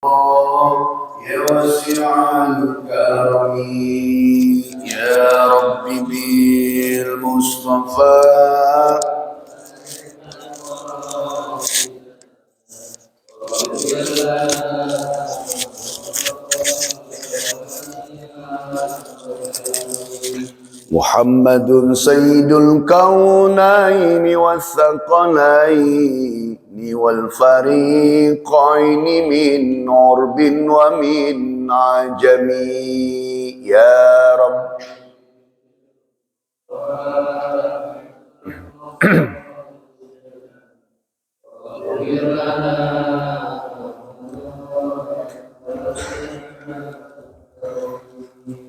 يا واسع الكرم يا رب بالمصطفى محمد سيد الكونين والثقلين والفريقين من عرب ومن عجم يا رب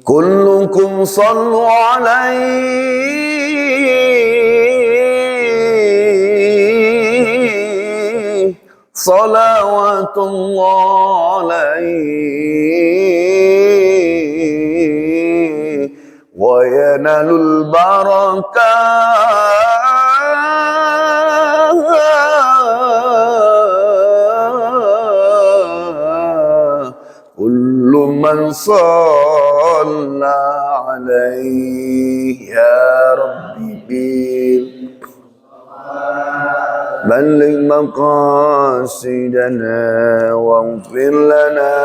كلكم صلوا عليه صلوات الله عليه وينال البركات كل من صلى عليه يا ربي بلغ مقاصدنا واغفر لنا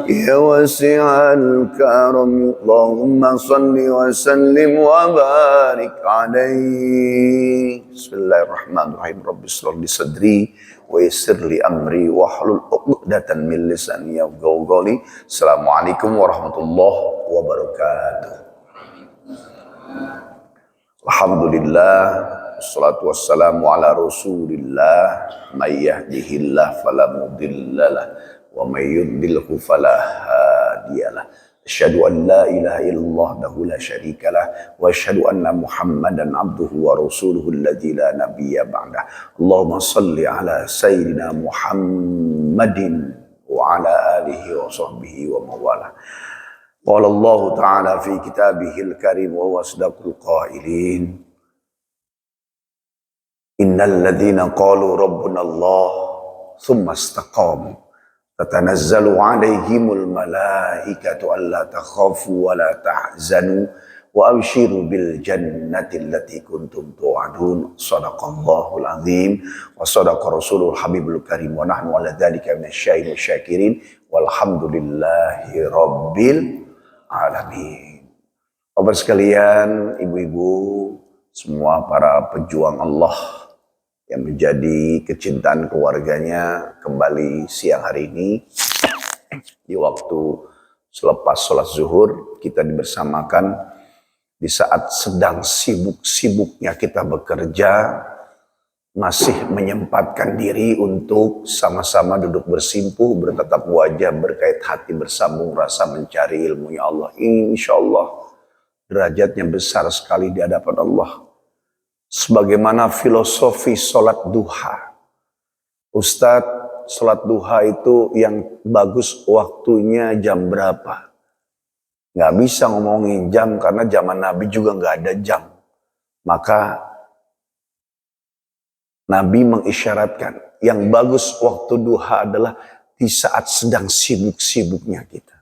يا واسع الكرم اللهم صل وسلم وبارك عليه بسم الله الرحمن الرحيم رب اشرح لي صدري ويسر لي امري واحلل عقدة من لساني يفقهوا قولي. Assalamualaikum warahmatullahi wabarakatuh. Alhamdulillah wassalatu wassalamu ala rasulillah may yahdihillah fala mudhillalah wa may yudlilhu fala hadiyalah. Asyhadu an la ilaha illallah wahdahu la syarikalah wa asyhadu anna Muhammadan abduhu wa rasuluhu alladzi la nabiyya ba'dah. Allahumma shalli ala sayyidina Muhammadin wa ala alihi wa sahbihi wa mawalah. Qala Allah ta'ala fi kitabihil karim wa huwa asdaqul qailin. Innal ladzina qalu rabbuna Allah tsumma istaqamu tatanazzalu alaihimul malaikatu alla takhafu wa la tahzanu wa abshiru bil jannati allati kuntum tu'adun. Shadaqallahul azim wa sadaqa rasulul habibul karim wa nahnu ala dzalika minasyahidin wasyakirin walhamdulillahi rabbil alamin. Bapak sekalian, ibu-ibu, semua para pejuang Allah yang menjadi kecintaan keluarganya, kembali siang hari ini di waktu selepas sholat zuhur kita dibersamakan di saat sedang sibuk-sibuknya kita bekerja, masih menyempatkan diri untuk sama-sama duduk bersimpuh, bertatap wajah, berkait hati, bersambung rasa mencari ilmunya Allah. Insya Allah derajatnya besar sekali di hadapan Allah. Sebagaimana filosofi sholat duha. Ustadz, sholat duha itu yang bagus waktunya jam berapa? Gak bisa ngomongin jam karena zaman Nabi juga gak ada jam. Maka Nabi mengisyaratkan yang bagus waktu duha adalah di saat sedang sibuk-sibuknya kita.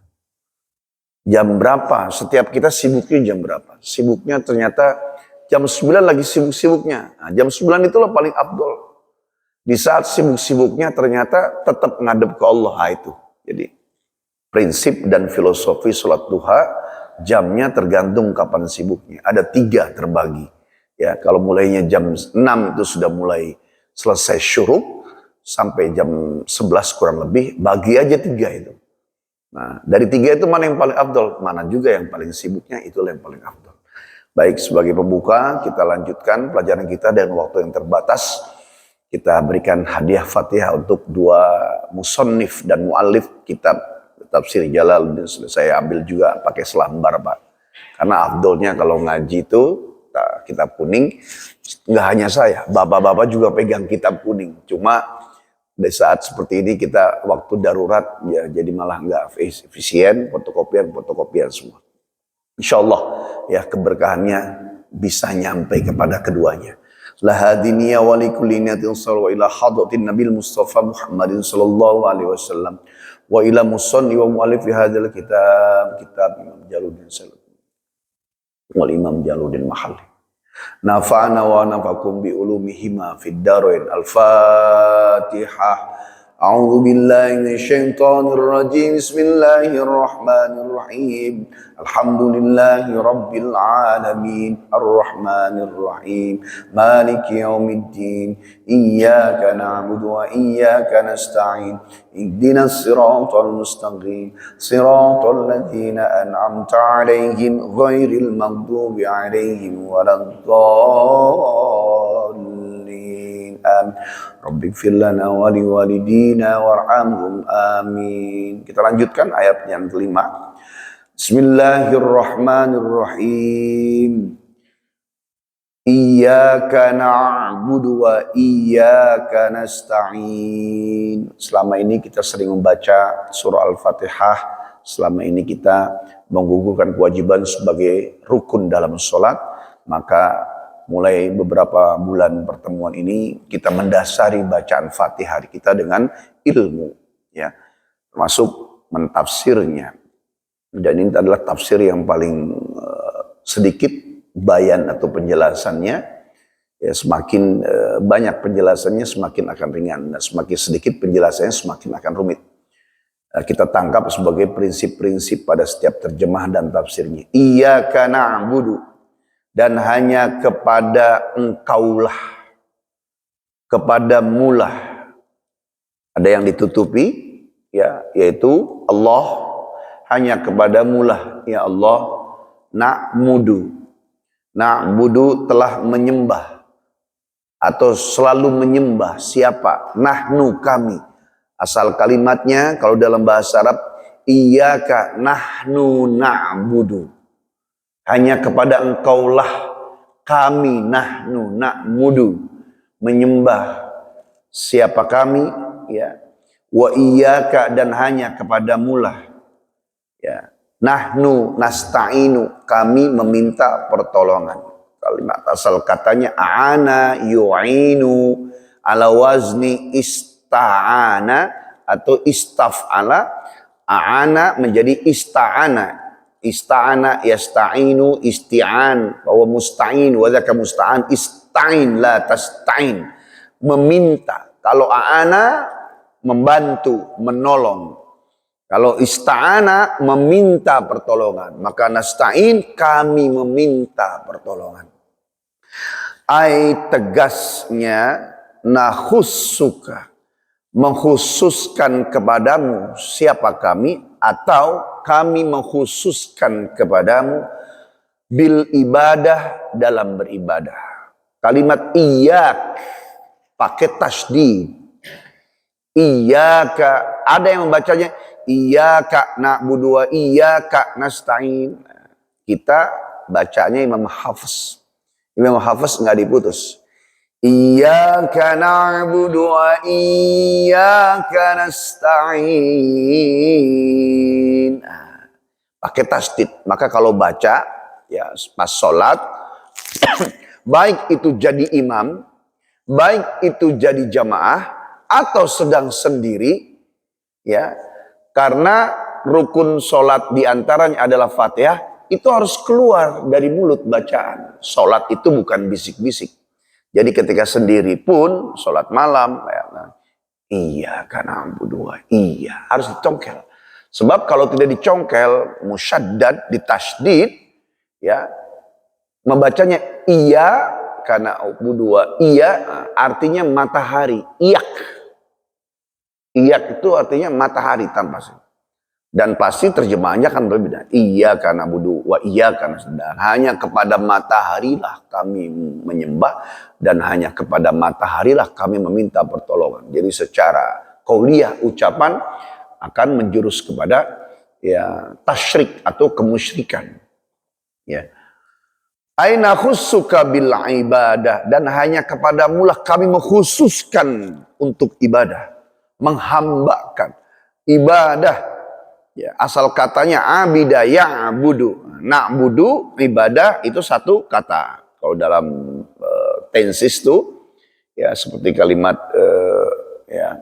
Jam berapa? Setiap kita sibuknya jam berapa? Sibuknya ternyata jam 9 lagi sibuk-sibuknya. Nah, jam 9 itulah paling afdol. Di saat sibuk-sibuknya ternyata tetap ngadep ke Allah. Nah, itu. Jadi prinsip dan filosofi sholat duha jamnya tergantung kapan sibuknya. Ada 3 terbagi. Ya, kalau mulainya jam 6 itu sudah mulai selesai syuruk sampai jam 11 kurang lebih, bagi aja 3 itu. Nah, dari 3 itu mana yang paling afdol? Mana juga yang paling sibuknya, itulah yang paling afdol. Baik, sebagai pembuka kita lanjutkan pelajaran kita dengan waktu yang terbatas. Kita berikan hadiah Fatihah untuk 2 musannif dan muallif kitab Tafsir Jalaluddin. Sudah saya ambil juga pakai selambar, Pak. Karena afdolnya kalau ngaji itu kitab kuning, nggak hanya saya, bapak-bapak juga pegang kitab kuning. Cuma di saat seperti ini kita waktu darurat ya, jadi malah nggak efisien, fotokopian semua. Insya Allah ya keberkahannya bisa nyampe kepada keduanya. lahadiniya wa likulli niyatin salwa ila hadratin nabil mustafa Muhammadin sallallahu alaihi wasallam wa ila musanni wa mu'allifi hadzal kitab Imam Jaluddin Salam wal Imam Jaluddin Mahalli. Nafa'ana wa nafakum bi ulumihima fid darain. Al-Fatihah. A'udzu billahi minasyaitonir rajim. Bismillahirrahmanirrahim. Alhamdulillahi rabbil alamin. Arrahmanir rahim. Maliki yaumiddin. Iyyaka na'budu wa iyyaka nasta'in. Ihdinas siratal mustaqim. Siratal ladzina an'amta 'alaihim ghairil maghdubi 'alaihim waladdallin. Amin. Rabbighfir lana wa liwalidina warhamhum amin. Kita lanjutkan ayat yang kelima. Bismillahirrahmanirrahim. Iyyaka na'budu wa iyyaka nasta'in. Selama ini kita sering membaca surah Al-Fatihah. Selama ini kita menggugurkan kewajiban sebagai rukun dalam sholat. Maka mulai beberapa bulan pertemuan ini kita mendasari bacaan Fatihah kita dengan ilmu, ya, termasuk mentafsirnya. Dan ini adalah tafsir yang paling sedikit bayan atau penjelasannya. Ya, semakin banyak penjelasannya semakin akan ringan, dan semakin sedikit penjelasannya semakin akan rumit. Kita tangkap sebagai prinsip-prinsip pada setiap terjemah dan tafsirnya. Iyyaka na'budu. Dan hanya kepada engkaulah, kepadamulah. Ada yang ditutupi, ya, yaitu Allah. Hanya kepadamulah, ya Allah, na'budu. Na'budu telah menyembah atau selalu menyembah siapa? Nahnu, kami. Asal kalimatnya kalau dalam bahasa Arab, iyyaka nahnu na'budu. Hanya kepada engkaulah kami nahnu na'budu menyembah siapa kami, ya, wa iyyaka dan hanya kepadamulah, ya, nahnu nasta'inu kami meminta pertolongan. Kalimat asal katanya a'ana yu'inu ala wazni ista'ana atau istaf'ala. A'ana menjadi ista'ana. Ista'ana yasta'inu isti'an bahwa musta'in wa dzaka musta'an ista'in la tasta'in meminta. Kalau a'ana membantu, menolong. Kalau ista'ana meminta pertolongan, maka nasta'in kami meminta pertolongan. Ai tegasnya nahussuka mengkhususkan kepadamu siapa kami, atau kami mengkhususkan kepadamu bil ibadah dalam beribadah. Kalimat iyyak pakai tasydid. Iyyaka, ada yang membacanya iyyaka na'budu wa iyyaka nasta'in. Kita bacanya Imam Hafiz. Imam Hafiz enggak diputus. Iyyaka na'budu wa iyyaka nasta'in. Pakai tasdid. Maka kalau baca, ya, pas sholat, baik itu jadi imam, baik itu jadi jamaah, atau sedang sendiri, ya, karena rukun sholat diantaranya adalah Fatihah, itu harus keluar dari mulut bacaan. Sholat itu bukan bisik-bisik. Jadi ketika sendiri pun sholat malam, iyyaka na'budu wa iya harus dicongkel. Sebab kalau tidak dicongkel, musyaddad, ditasydid, ya, membacanya iya karena na'budu wa iya artinya matahari. Iyak itu artinya matahari tanpa sin. Dan pasti terjemahannya akan berbeda. Iyyaka na'budu wa iyyaka nasta'in. Hanya kepada mataharilah kami menyembah dan hanya kepada mataharilah kami meminta pertolongan. Jadi secara qauliyah ucapan akan menjurus kepada, ya, tasyrik atau kemusyrikan. Ya. Aina khussuka bil ibadah, dan hanya kepadamulah kami mengkhususkan untuk ibadah, menghambakan ibadah. Ya, asal katanya abida ya'budu. Na'budu ibadah itu satu kata. Kalau dalam tensis tuh ya seperti kalimat ya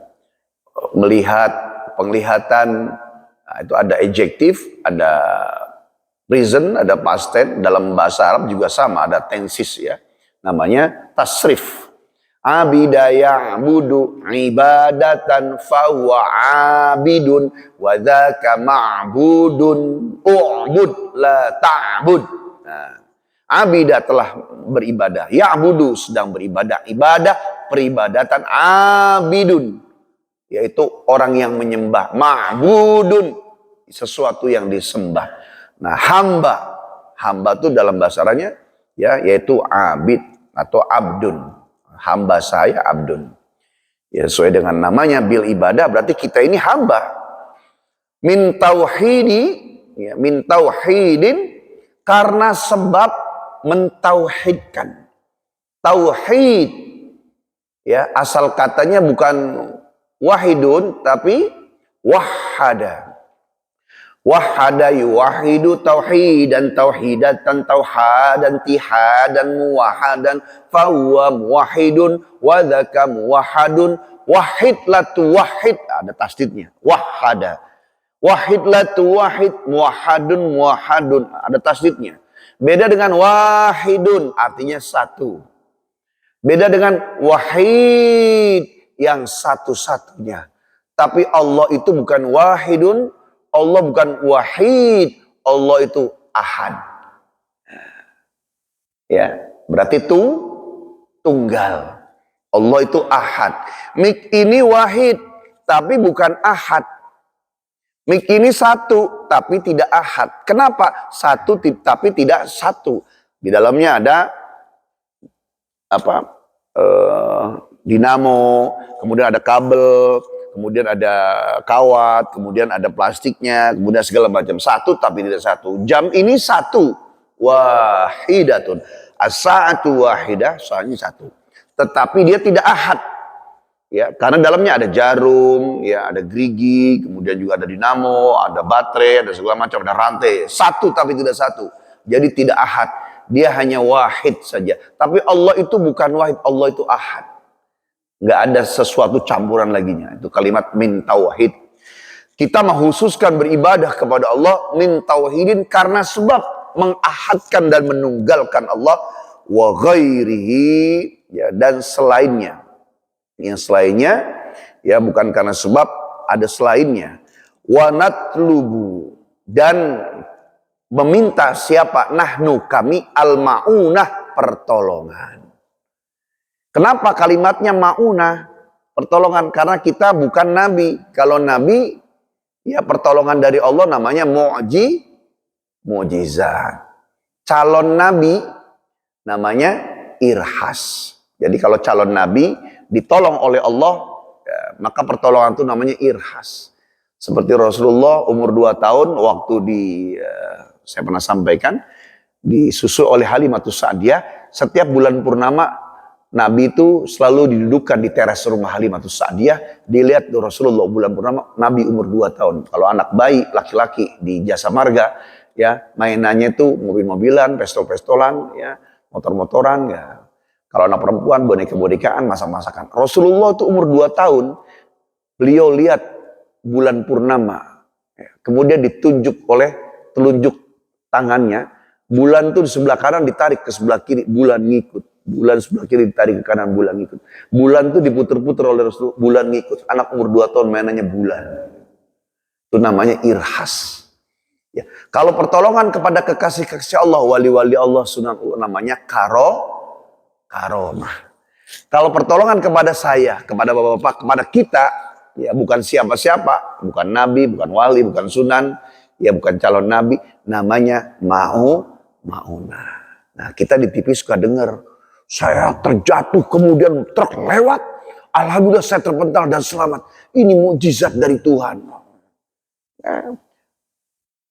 melihat, penglihatan, nah, itu ada adjektif, ada present, ada past tense. Dalam bahasa Arab juga sama, ada tensis ya. Namanya tasrif. Abida ya'budu ibadatan fahuwa abidun wa dzaka ma'budun u'bud la ta'bud. Nah, abida telah beribadah, ya'budu sedang beribadah, ibadah peribadatan, abidun yaitu orang yang menyembah, ma'budun sesuatu yang disembah. Nah, hamba itu dalam bahasa Arabnya ya yaitu abid atau abdun. Hamba saya abdun. Ya sesuai dengan namanya bil ibadah, berarti kita ini hamba. Min tauhidi, ya, min tauhidin, karena sebab mentauhidkan. Tauhid ya asal katanya bukan wahidun tapi wahada. Wahada yuwahidu tauhidan tauhidatan tauhadan tihadan muwahadan fahuwa muwahidun wa dzaka muwahadun wahid la tuwahid, ada tasdidnya, wahada. Wahid la tuwahid, muwahadun muwahadun, ada tasdidnya. Beda dengan wahidun, artinya satu. Beda dengan wahid yang satu-satunya. Tapi Allah itu bukan wahidun, Allah bukan wahid, Allah itu ahad. Ya, berarti tunggal. Allah itu ahad. Mik ini wahid, tapi bukan ahad. Mik ini satu, tapi tidak ahad. Kenapa? Satu, tapi tidak satu. Di dalamnya ada dinamo, kemudian ada kabel, kemudian ada kawat, kemudian ada plastiknya, kemudian segala macam. Satu tapi tidak satu. Jam ini satu. Wahidatun. As-sa'atu wahidah, soalnya satu. Tetapi dia tidak ahad. Ya, karena dalamnya ada jarum, ya, ada gerigi, kemudian juga ada dinamo, ada baterai, ada segala macam, ada rantai. Satu tapi tidak satu. Jadi tidak ahad. Dia hanya wahid saja. Tapi Allah itu bukan wahid, Allah itu ahad. Nggak ada sesuatu campuran laginya. Itu kalimat min tauhid. Kita menghususkan beribadah kepada Allah min tauhidin karena sebab mengahadkan dan menunggalkan Allah wa ghairihi, ya, dan selainnya. Yang selainnya ya bukan karena sebab, ada selainnya. Wa natlubu, dan meminta siapa? Nahnu, kami, al-ma'unah, pertolongan. Kenapa kalimatnya ma'unah, pertolongan? Karena kita bukan nabi. Kalau nabi, ya pertolongan dari Allah namanya mu'jizat. Calon nabi namanya irhas. Jadi kalau calon nabi ditolong oleh Allah, ya, maka pertolongan itu namanya irhas. Seperti Rasulullah umur 2 tahun waktu saya pernah sampaikan, disusul oleh Halimatus Sa'diyah. Setiap bulan purnama Nabi itu selalu didudukkan di teras rumah Halimatus Sa'diyah. Dilihat Rasulullah bulan purnama, Nabi umur 2 tahun. Kalau anak bayi, laki-laki di Jasa Marga, ya mainannya itu mobil-mobilan, pestol-pestolan, ya motor-motoran, ya. Kalau anak perempuan, boneka-bonekaan, masak-masakan. Rasulullah itu umur 2 tahun, beliau lihat bulan purnama. Ya. Kemudian ditunjuk oleh telunjuk tangannya. Bulan itu di sebelah kanan ditarik ke sebelah kiri, bulan ngikut. Bulan sebelah kiri ditarik ke kanan, bulan ngikut. Bulan itu diputer-puter oleh Rasulullah, bulan ngikut. Anak umur 2 tahun mainannya bulan. Itu namanya irhas. Ya. Kalau pertolongan kepada kekasih-kekasih Allah, wali-wali Allah, sunatullah, namanya karomah. Kalau pertolongan kepada saya, kepada bapak-bapak, kepada kita, ya bukan siapa-siapa, bukan nabi, bukan wali, bukan sunan, ya bukan calon nabi, namanya ma'unah. Nah, kita di TV suka dengar, saya terjatuh kemudian truk lewat, alhamdulillah saya terpental dan selamat. Ini mukjizat dari Tuhan. Nah,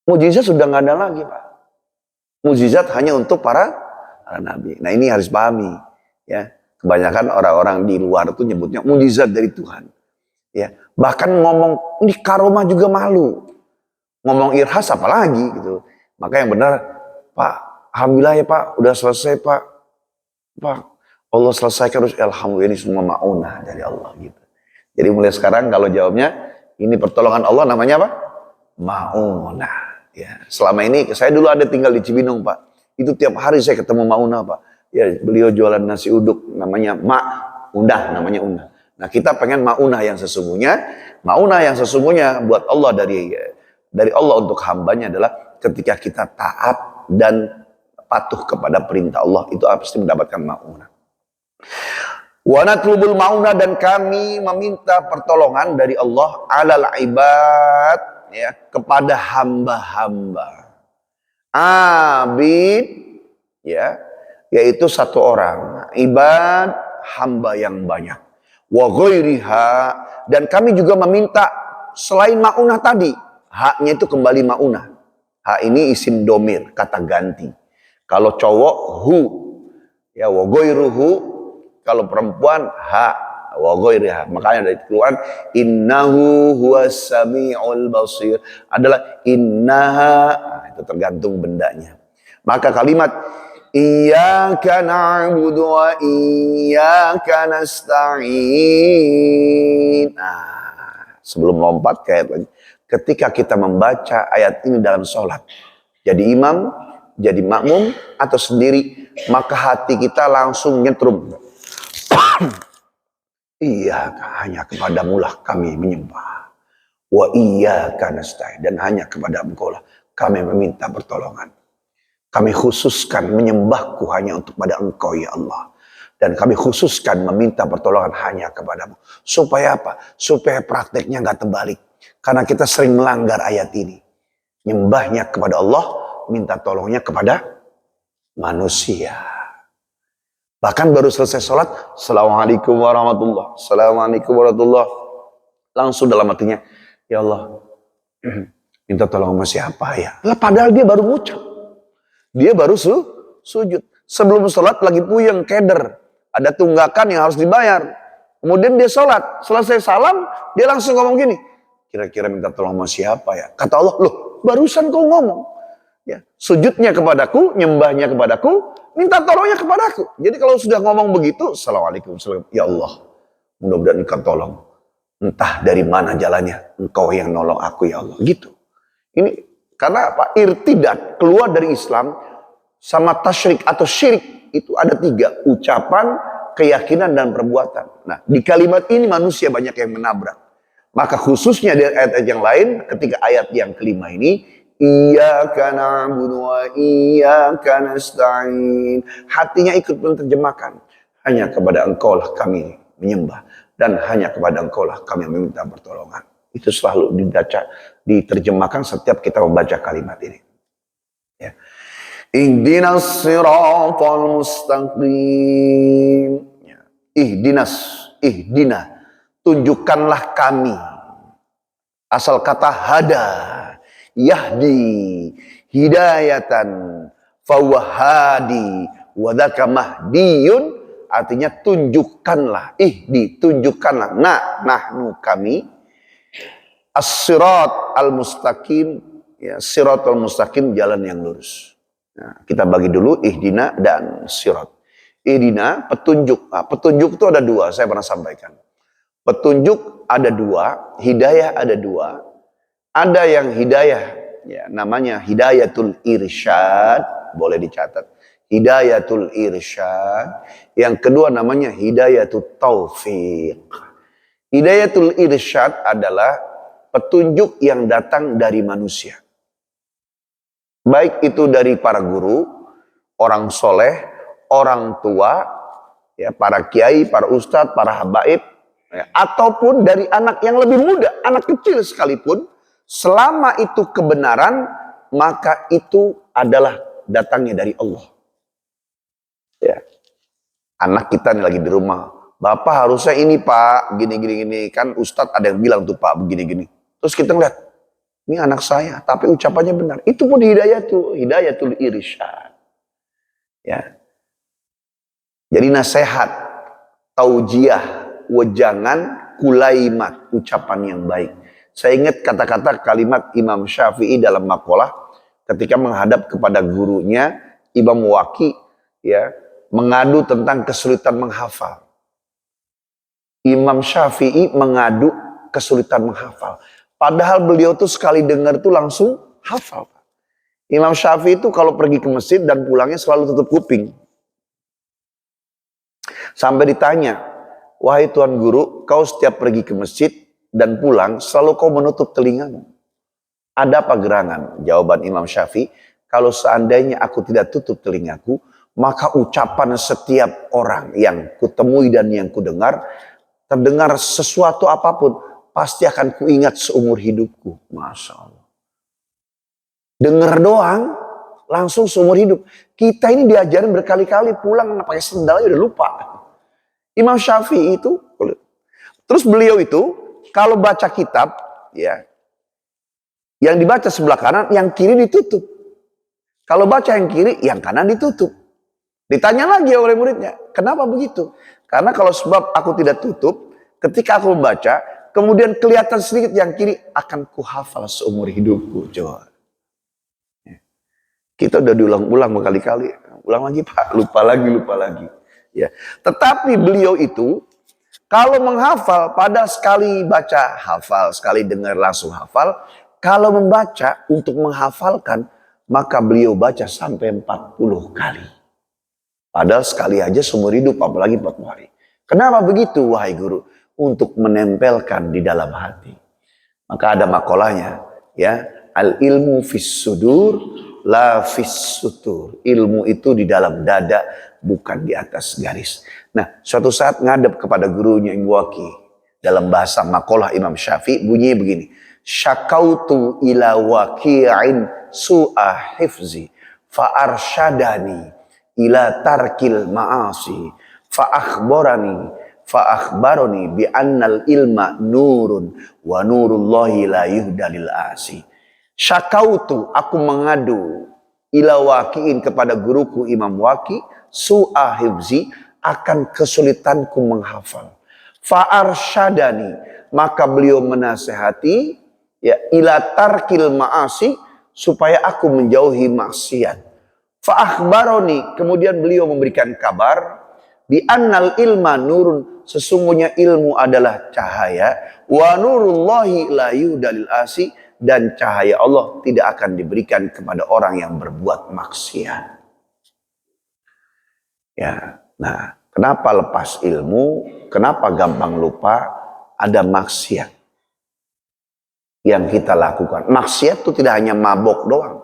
mukjizat sudah nggak ada lagi, Pak. Mukjizat hanya untuk para nabi. Nah, ini harus pahami, ya. Kebanyakan orang-orang di luar itu nyebutnya mukjizat dari Tuhan. Ya, bahkan ngomong ini karomah juga malu. Ngomong irhas apalagi gitu. Maka yang benar, Pak, alhamdulillah ya Pak, udah selesai Pak. Pak, Allah selesaikan, terus alhamdulillah ini semua maunah dari Allah gitu. Jadi mulai sekarang kalau jawabnya ini pertolongan Allah, namanya apa? Maunah. Ya, selama ini saya dulu ada tinggal di Cibinong, Pak. Itu tiap hari saya ketemu Maunah, Pak. Ya, beliau jualan nasi uduk, namanya Maunah, namanya Unah. Nah, kita pengen Maunah yang sesungguhnya. Maunah yang sesungguhnya buat Allah dari Allah untuk hambanya adalah ketika kita taat dan patuh kepada perintah Allah, itu pasti mendapatkan Maunah. Wa natlubul mauna, dan kami meminta pertolongan dari Allah alal ibad, ya, kepada hamba-hamba. Abid, ya, yaitu satu orang. Ibad, hamba yang banyak. Wa ghairiha, dan kami juga meminta selain maunah tadi. Haknya itu kembali maunah. Hak ini isim domir, kata ganti. Kalau cowok hu, ya, wa ghairuhu. Kalau perempuan ha, wa ghairiha. Makanya dari Quran innahu huwas samiul basir adalah innaha, itu tergantung bendanya. Maka kalimat iyyaka na'budu wa iyyaka nasta'in. Sebelum lompat ke ayat lagi, ketika kita membaca ayat ini dalam sholat, jadi imam, jadi makmum atau sendiri, maka hati kita langsung nyetrum. Iya, hanya kepadamulah kami menyembah. Wa iyyaka nasta'in, dan hanya kepada Engkau lah kami meminta pertolongan. Kami khususkan menyembahku hanya untuk pada Engkau ya Allah. Dan kami khususkan meminta pertolongan hanya kepadamu. Supaya apa? Supaya prakteknya nggak terbalik. Karena kita sering melanggar ayat ini. Nyembahnya kepada Allah, minta tolongnya kepada manusia. Bahkan baru selesai sholat, Assalamualaikum warahmatullah, Assalamualaikum warahmatullah. Langsung dalam hatinya, ya Allah, minta tolong sama siapa ya? Lah padahal dia baru ngucap. Dia baru sujud. Sebelum sholat lagi puyeng, keder. Ada tunggakan yang harus dibayar. Kemudian dia sholat, selesai salam, dia langsung ngomong gini. Kira-kira minta tolong sama siapa ya? Kata Allah, loh barusan kau ngomong. Ya, sujudnya kepadaku, nyembahnya kepadaku, minta tolongnya kepadaku. Jadi kalau sudah ngomong begitu, Assalamualaikum, ya Allah, mudah-mudahan Engkau tolong. Entah dari mana jalannya, Engkau yang nolong aku ya Allah. Gitu. Ini karena apa? Irtidat, keluar dari Islam, sama tasyrik atau syirik, itu ada 3. Ucapan, keyakinan, dan perbuatan. Nah, di kalimat ini manusia banyak yang menabrak. Maka khususnya di ayat-ayat yang lain, ketika ayat yang kelima ini, iyyaka na'budu wa iyyaka nasta'in, hatinya ikut menerjemahkan, hanya kepada Engkau lah kami menyembah, dan hanya kepada Engkau lah kami meminta pertolongan. Itu selalu dibaca, diterjemahkan setiap kita membaca kalimat ini. Ya. Ihdinas siratal mustaqim. Ya. Ihdina, tunjukkanlah kami. Asal kata hada, yahdi, hidayatan, fawahadi, wadaka mahdiyun, artinya tunjukkanlah, tunjukkanlah, nahnu kami, as-sirat al-mustaqim, ya, sirat al-mustaqim, jalan yang lurus. Nah, kita bagi dulu ihdina dan sirat. Ihdina, petunjuk. Nah, petunjuk itu ada 2, saya pernah sampaikan. Petunjuk ada 2, hidayah ada 2. Ada yang hidayah, ya, namanya hidayatul irsyad, boleh dicatat. Hidayatul irsyad. Yang kedua namanya hidayatul taufiq. Hidayatul irsyad adalah petunjuk yang datang dari manusia. Baik itu dari para guru, orang soleh, orang tua, ya, para kiai, para ustadz, para habaib, ya, ataupun dari anak yang lebih muda, anak kecil sekalipun. Selama itu kebenaran, maka itu adalah datangnya dari Allah. Ya. Anak kita nih lagi di rumah, Bapak harusnya ini Pak, gini. Kan Ustadz ada yang bilang tuh Pak, begini. Terus kita ngeliat, ini anak saya, tapi ucapannya benar. Itu pun hidayatul irsyad. Ya. Jadi nasihat, taujiah, wejangan, kulaimat, ucapan yang baik. Saya ingat kata-kata kalimat Imam Syafi'i dalam maqalah ketika menghadap kepada gurunya Imam Waqi, ya, mengadu tentang kesulitan menghafal. Imam Syafi'i mengadu kesulitan menghafal. Padahal beliau tuh sekali dengar tuh langsung hafal. Imam Syafi'i itu kalau pergi ke masjid dan pulangnya selalu tutup kuping. Sampai ditanya, wahai Tuan Guru, kau setiap pergi ke masjid dan pulang selalu kau menutup telingamu. Ada apa gerangan? Jawaban Imam Syafi'i, kalau seandainya aku tidak tutup telingaku, maka ucapan setiap orang yang kutemui dan yang kudengar, terdengar sesuatu apapun, pasti akan kuingat seumur hidupku. Masya Allah. Dengar doang, langsung seumur hidup. Kita ini diajarin berkali-kali pulang pakai sendal udah lupa. Imam Syafi'i itu, terus beliau itu kalau baca kitab, ya, yang dibaca sebelah kanan, yang kiri ditutup. Kalau baca yang kiri, yang kanan ditutup. Ditanya lagi oleh muridnya, kenapa begitu? Karena kalau sebab aku tidak tutup, ketika aku membaca, kemudian kelihatan sedikit yang kiri, akan kuhafal seumur hidupku. Coba. Kita udah diulang-ulang berkali-kali. Ulang lagi Pak, lupa lagi. Ya. Tetapi beliau itu, kalau menghafal, pada sekali baca hafal, sekali dengar langsung hafal. Kalau membaca untuk menghafalkan, maka beliau baca sampai 40 kali. Padahal sekali aja seumur hidup, apalagi 40 hari. Kenapa begitu wahai guru? Untuk menempelkan di dalam hati. Maka ada makolahnya, ya, al ilmu fis sudur la fis sutur. Ilmu itu di dalam dada, bukan di atas garis. Nah, suatu saat ngadep kepada gurunya Imam Waki. Dalam bahasa makalah Imam Syafi'i bunyinya begini. Syakautu ila waqi'in su'a hifzi fa arsyadani ila tarkil ma'asi fa akhbarani bi annal ilma nurun wa nurullahi la yuhdalil asi. Syakautu, aku mengadu ila waqi'in kepada guruku Imam Waki su'a hifzi, akan kesulitanku menghafal. Fa arsyadani, maka beliau menasehati, ya, ila tarkil ma'asi, supaya aku menjauhi maksiat. Fa akhbaroni, kemudian beliau memberikan kabar, bi annal ilma nurun, sesungguhnya ilmu adalah cahaya, wa nurullahi la yuhdalil asi, dan cahaya Allah tidak akan diberikan kepada orang yang berbuat maksiat. Ya, nah, kenapa lepas ilmu? Kenapa gampang lupa? Ada maksiat yang kita lakukan. Maksiat itu tidak hanya mabok doang.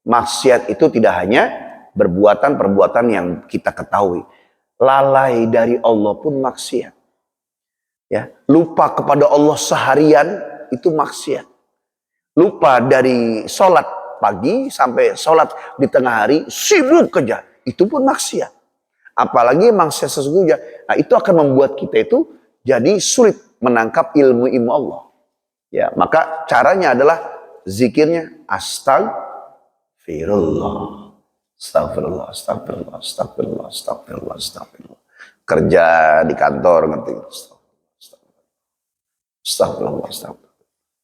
Maksiat itu tidak hanya perbuatan-perbuatan yang kita ketahui. Lalai dari Allah pun maksiat. Ya, lupa kepada Allah seharian itu maksiat. Lupa dari sholat pagi sampai sholat di tengah hari, sibuk kerja, itu pun maksiat. Apalagi maksiat sesungguhnya. Nah, itu akan membuat kita itu jadi sulit menangkap ilmu-ilmu Allah. Ya, maka caranya adalah zikirnya astagfirullah. Astagfirullah, astagfirullah, astagfirullah, astagfirullah, astagfirullah. Kerja di kantor ngerti. Astagfirullah, astagfirullah.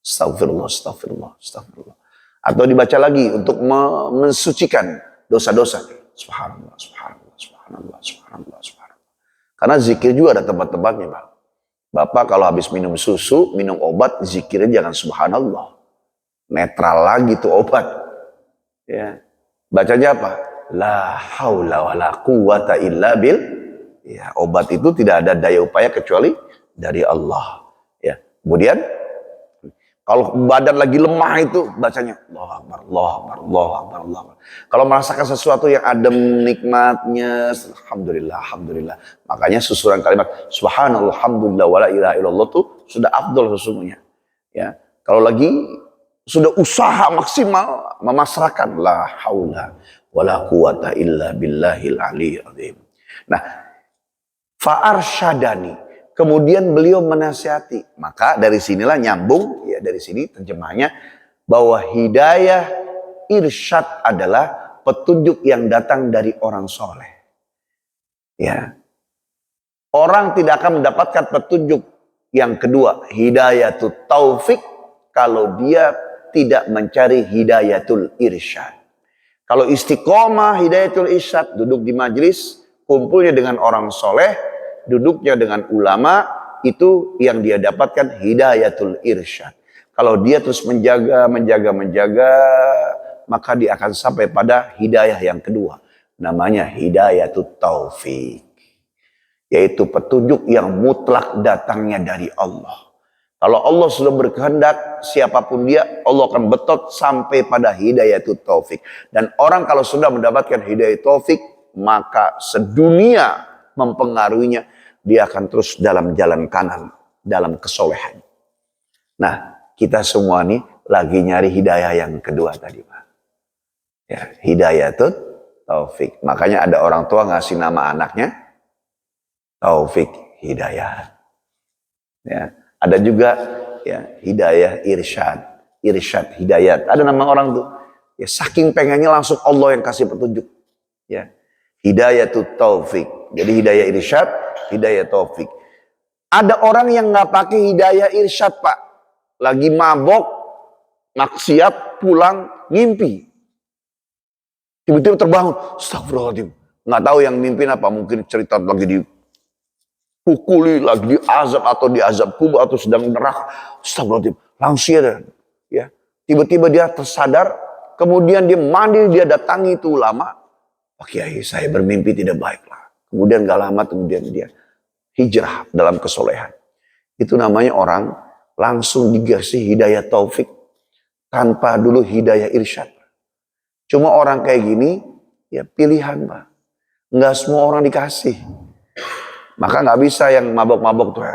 Astagfirullah, astagfirullah, astagfirullah. Atau dibaca lagi untuk mensucikan dosa-dosa. Subhanallah, subhanallah, subhanallah, subhanallah, subhanallah. Karena zikir juga ada tempat-tempatnya, Pak. Bapak kalau habis minum susu, minum obat, zikirnya jangan subhanallah. Netral lagi tuh obat. Ya. Bacanya apa? La haula wa la quwata illa bil. Ya, obat itu tidak ada daya upaya kecuali dari Allah. Ya. Kemudian kalau badan lagi lemah itu bacanya Allahu Akbar, Allahu Akbar, Allahu Akbar, Allahu Akbar. Kalau merasakan sesuatu yang adem nikmatnya, alhamdulillah, alhamdulillah. Makanya susunan kalimat subhanallah, alhamdulillah, wala ilaha illallah tuh sudah afdol sesungguhnya. Ya. Kalau lagi sudah usaha maksimal memasrahkan la haula wala quwata illa billahil aliyyil azim. Nah, fa arsyadani, kemudian beliau menasihati. Maka dari sinilah nyambung, ya dari sini terjemahnya bahwa hidayah irsyad adalah petunjuk yang datang dari orang soleh. Ya, orang tidak akan mendapatkan petunjuk yang kedua, hidayatut taufik, kalau dia tidak mencari hidayatul irsyad. Kalau istiqomah hidayatul irsyad, duduk di majelis kumpulnya dengan orang soleh, duduknya dengan ulama, itu yang dia dapatkan hidayatul irsyad. Kalau dia terus menjaga, maka dia akan sampai pada hidayah yang kedua. Namanya hidayatul taufik. Yaitu petunjuk yang mutlak datangnya dari Allah. Kalau Allah sudah berkehendak, siapapun dia, Allah akan betot sampai pada hidayatul taufik. Dan orang kalau sudah mendapatkan hidayah taufik, maka sedunia mempengaruhinya, dia akan terus dalam jalan kanan, dalam kesolehan. Nah, kita semua nih lagi nyari hidayah yang kedua tadi, Pak. Ya, hidayatul taufik. Makanya ada orang tua ngasih nama anaknya Taufik Hidayat. Ya. Ada juga ya hidayah irsyad, irsyad hidayat. Ada nama orang tuh. Ya saking pengennya langsung Allah yang kasih petunjuk. Ya. Hidayatul taufik. Jadi hidayah irsyad, hidayah taufik. Ada orang yang nggak pakai hidayah irsyad, Pak. Lagi mabok, maksiat, pulang, ngimpi. Tiba-tiba terbangun, astagfirullahaladzim. Nggak tahu yang mimpin apa, mungkin cerita lagi dipukuli, lagi diazab atau diazab kubur atau sedang neraka. Astagfirullahaladzim. Langsung ya. Tiba-tiba dia tersadar, kemudian dia mandi, dia datangi itu ulama. Pak Kiai, saya bermimpi tidak baiklah. Kemudian gak lama kemudian dia hijrah dalam kesolehan. Itu namanya orang langsung dikasih hidayah taufik tanpa dulu hidayah irsyad. Cuma orang kayak gini ya pilihan, Pak. Nggak semua orang dikasih. Maka nggak bisa yang mabok-mabok tuh.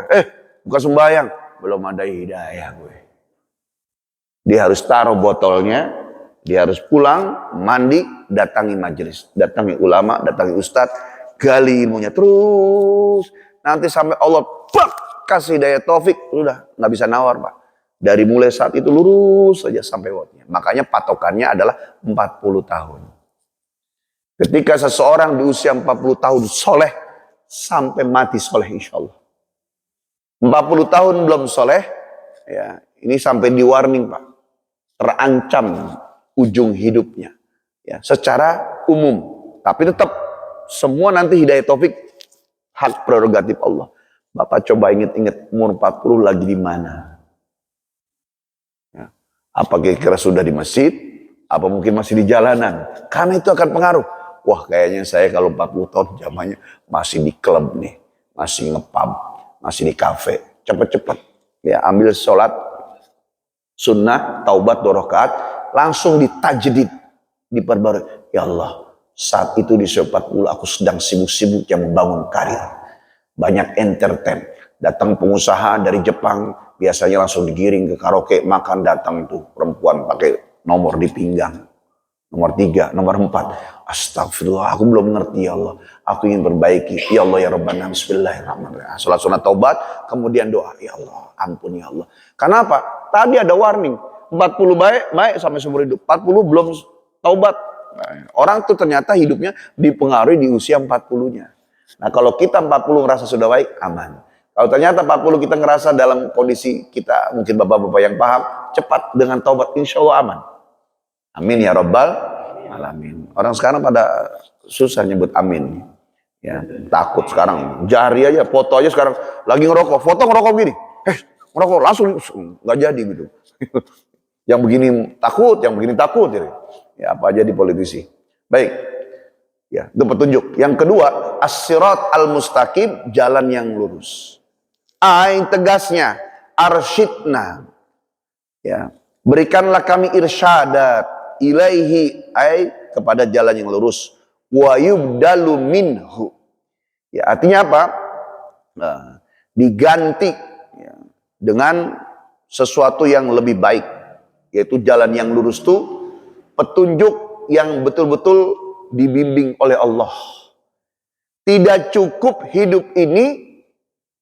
Bukan sembahyang, belum ada hidayah gue. Dia harus taruh botolnya, dia harus pulang, mandi, datangi majelis, datangi ulama, datangi ustadz, gali ilmunya terus. Nanti sampai Allah kasih hidayah taufik, udah nggak bisa nawar, Pak. Dari mulai saat itu lurus saja sampai waktunya. Makanya patokannya adalah 40 tahun. Ketika seseorang di usia 40 tahun soleh, sampai mati soleh insya Allah. 40 tahun belum soleh, ya ini sampai di warning, Pak. Terancam ujung hidupnya. Ya, secara umum. Tapi tetap semua nanti hidayah taufik hak prerogatif Allah. Bapak coba ingat-ingat umur 40 lagi di mana? Apa kira-kira sudah di masjid? Apa mungkin masih di jalanan? Karena itu akan pengaruh. Wah kayaknya saya kalau 40 tahun zamannya masih di klub nih. Masih ngepub, masih di kafe. Cepet-cepet. Ya, ambil sholat sunnah, taubat 2 rakaat. Langsung ditajdid. Diperbarui. Ya Allah, saat itu di usia 40 aku sedang sibuk-sibuknya membangun karir. Banyak entertain. Datang pengusaha dari Jepang, biasanya langsung digiring ke karaoke, makan datang tuh perempuan pakai nomor di pinggang. Nomor 3, nomor 4. Astagfirullah, aku belum ngerti ya Allah. Aku ingin perbaiki. Ya Allah ya Rabbana, bismillahirrahmanirrahim. Salat sunat taubat, kemudian doa. Ya Allah, ampun ya Allah. Karena apa? Tadi ada warning. 40 baik sampai seumur hidup. 40 belum taubat. Nah, orang tuh ternyata hidupnya dipengaruhi di usia 40-nya. Nah kalau kita 40 ngerasa sudah baik, aman. Kalau ternyata 40 kita ngerasa dalam kondisi kita, mungkin bapak-bapak yang paham, cepat dengan taubat, insya Allah aman. Amin ya Rabbal alamin. Orang sekarang pada susah nyebut amin. Ya, takut sekarang. Jari aja, foto aja sekarang. Lagi ngerokok, foto ngerokok gini. Ngerokok langsung nggak jadi gitu. Yang begini takut, yang begini takut. Ya apa aja di politisi. Baik. Ya, itu petunjuk. Yang kedua, as-sirat al-mustaqim, jalan yang lurus. Ain tegasnya, arsyidna. Ya, berikanlah kami irsyadat ilaihi ay kepada jalan yang lurus. Wa yubdalu minhu. Ya, artinya apa? Nah, diganti ya, dengan sesuatu yang lebih baik, yaitu jalan yang lurus itu petunjuk yang betul-betul dibimbing oleh Allah. Tidak cukup hidup ini